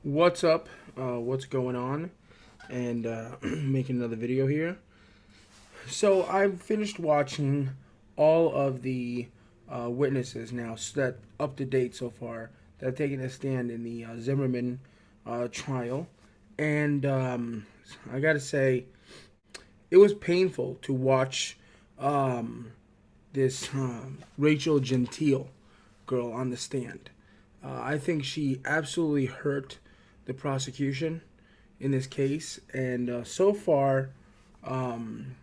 What's up? What's going on? And making another video here. So I've finished watching all of the witnesses now, so that up to date so far that have taken a stand in the Zimmerman trial, and I got to say it was painful to watch this Rachel Genteal girl on the stand. I think she absolutely hurt the prosecution in this case, and so far, um,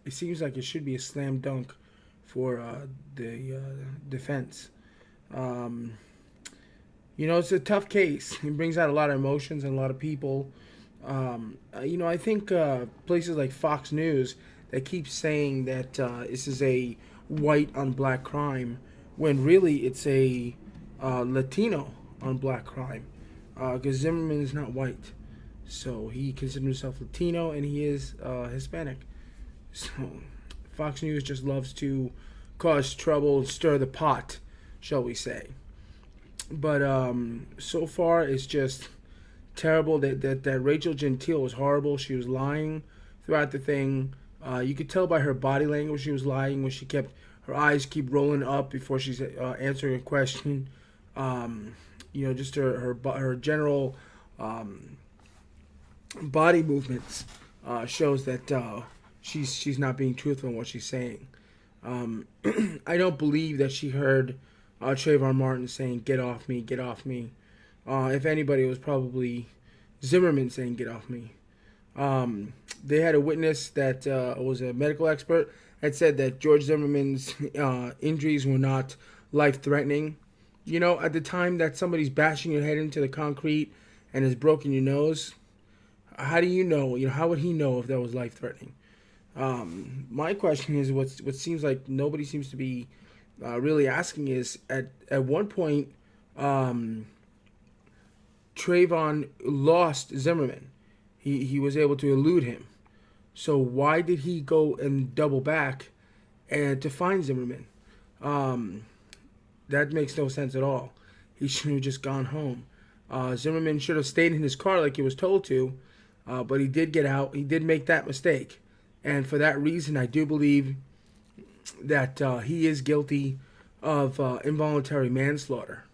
it seems like it should be a slam dunk for the defense. Um, it's a tough case. It brings out a lot of emotions and a lot of people. I think places like Fox News that keep saying that this is a white on black crime, when really it's a Latino on black crime. Because Zimmerman is not white, so he considers himself Latino and he is Hispanic. So Fox News just loves to cause trouble and stir the pot, shall we say? But so far it's just terrible. That Rachel Genteal was horrible. She was lying throughout the thing. You could tell by her body language she was lying when she kept her eyes keep rolling up before she's answering a question. Just her general body movements shows that she's not being truthful in what she's saying. I don't believe that she heard Trayvon Martin saying "Get off me, get off me." If anybody, it was probably Zimmerman saying "Get off me." They had a witness that was a medical expert that said that George Zimmerman's injuries were not life-threatening. At the time that somebody's bashing your head into the concrete and has broken your nose, how do you know? How would he know if that was life-threatening? My question is, what seems like nobody seems to be really asking is, at one point, Trayvon lost Zimmerman. He was able to elude him. So why did he go and double back and to find Zimmerman? That makes no sense at all. He should have just gone home. Zimmerman should have stayed in his car like he was told to, but he did get out. He did make that mistake. And for that reason, I do believe that he is guilty of involuntary manslaughter.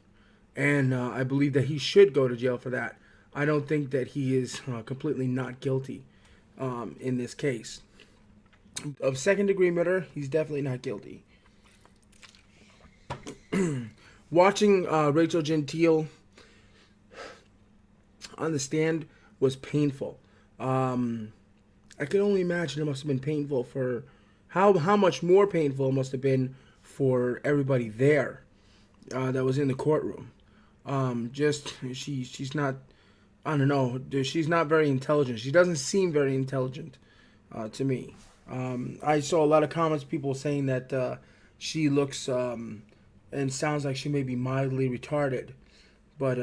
And I believe that he should go to jail for that. I don't think that he is completely not guilty in this case. Of second degree murder, he's definitely not guilty. Watching Rachel Genteal on the stand was painful. I can only imagine it must have been painful for how much more painful it must have been for everybody there that was in the courtroom. She's not, I don't know, she's not very intelligent. She doesn't seem very intelligent to me. I saw a lot of comments, people saying that she looks and sounds like she may be mildly retarded, but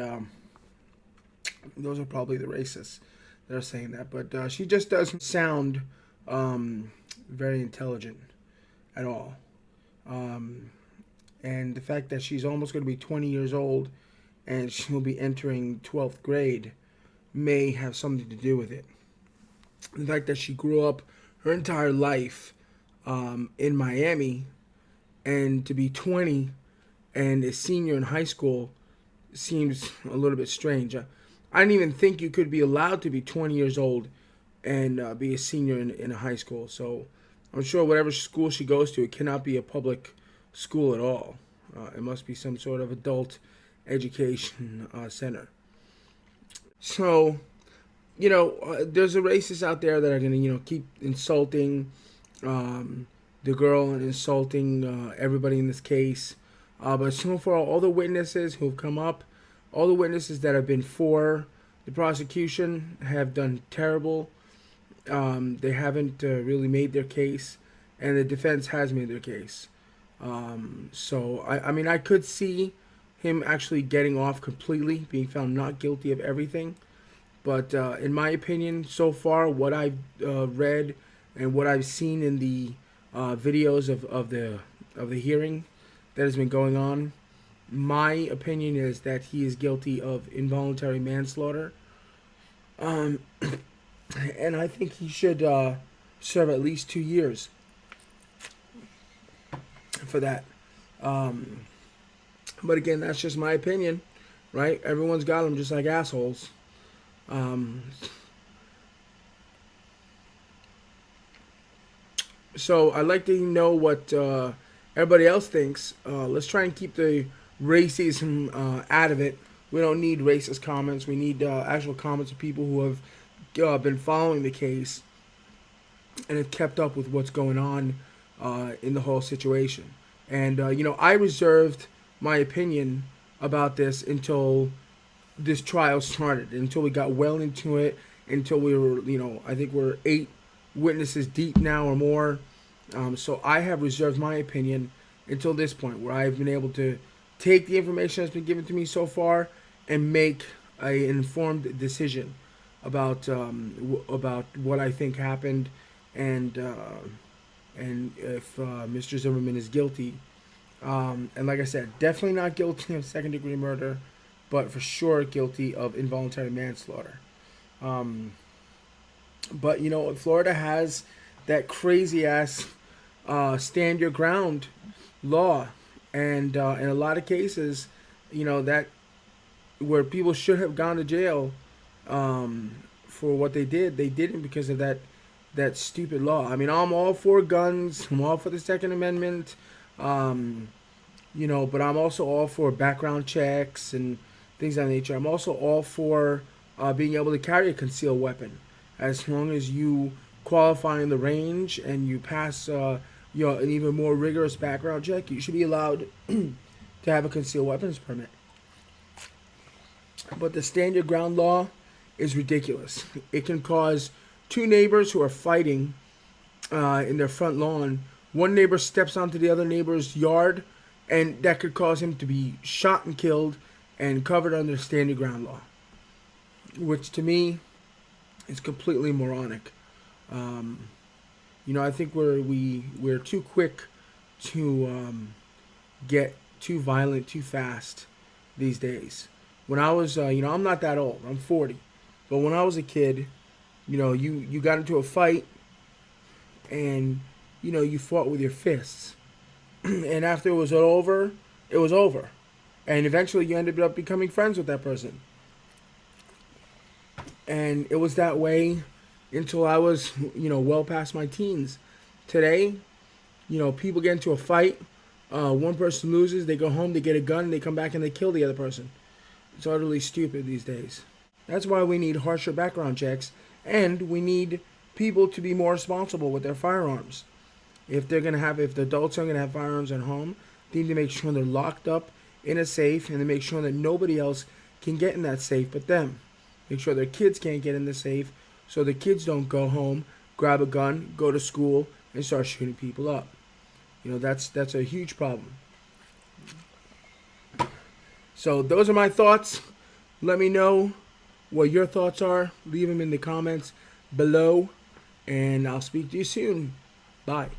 those are probably the racists that are saying that. But she just doesn't sound very intelligent at all. And the fact that she's almost going to be 20 years old and she'll be entering 12th grade may have something to do with it. The fact that she grew up her entire life in Miami, and to be 20 and a senior in high school seems a little bit strange. I didn't even think you could be allowed to be 20 years old and be a senior in a high school. So I'm sure whatever school she goes to, it cannot be a public school at all. It must be some sort of adult education center. So, there's a racists out there that are going to, keep insulting the girl and insulting everybody in this case. But so far, all the witnesses who have come up, all the witnesses that have been for the prosecution have done terrible. They haven't really made their case, and the defense has made their case. So I could see him actually getting off completely, being found not guilty of everything. But in my opinion, so far, what I've read and what I've seen in the videos of the hearing that has been going on, My opinion is that he is guilty of involuntary manslaughter, um, and I think he should serve at least 2 years for that. Um, but again, that's just my opinion, right? Everyone's got them just like assholes. Um, so I'd like to know what everybody else thinks. Let's try and keep the racism out of it. We don't need racist comments. We need actual comments of people who have been following the case and have kept up with what's going on in the whole situation. And I reserved my opinion about this until this trial started, until we got well into it, until we were, I think we're 8 witnesses deep now or more. So I have reserved my opinion until this point, where I've been able to take the information that's been given to me so far and make an informed decision about about what I think happened, and if Mr. Zimmerman is guilty. And like I said, definitely not guilty of second-degree murder, but for sure guilty of involuntary manslaughter. Um, but Florida has that crazy ass stand your ground law, and in a lot of cases, that where people should have gone to jail for what they didn't because of that stupid law. I mean, I'm all for guns. I'm all for the Second Amendment. But I'm also all for background checks and things of that nature. I'm also all for being able to carry a concealed weapon, as long as you qualify in the range and you pass an even more rigorous background check. You should be allowed to have a concealed weapons permit. But the stand your ground law is ridiculous. It can cause two neighbors who are fighting in their front lawn. One neighbor steps onto the other neighbor's yard, and that could cause him to be shot and killed and covered under stand your ground law, which to me is completely moronic. I think we're too quick to get too violent too fast these days. When I was, I'm not that old. I'm 40, but when I was a kid, you got into a fight, and you fought with your fists, and after it was over, and eventually you ended up becoming friends with that person. And it was that way until I was, well past my teens. Today, people get into a fight. One person loses, they go home, they get a gun, they come back and they kill the other person. It's utterly stupid these days. That's why we need harsher background checks, and we need people to be more responsible with their firearms. If the adults are gonna have firearms at home, they need to make sure they're locked up in a safe, and to make sure that nobody else can get in that safe but them. Make sure their kids can't get in the safe, so the kids don't go home, grab a gun, go to school, and start shooting people up. That's a huge problem. So those are my thoughts. Let me know what your thoughts are. Leave them in the comments below, and I'll speak to you soon. Bye.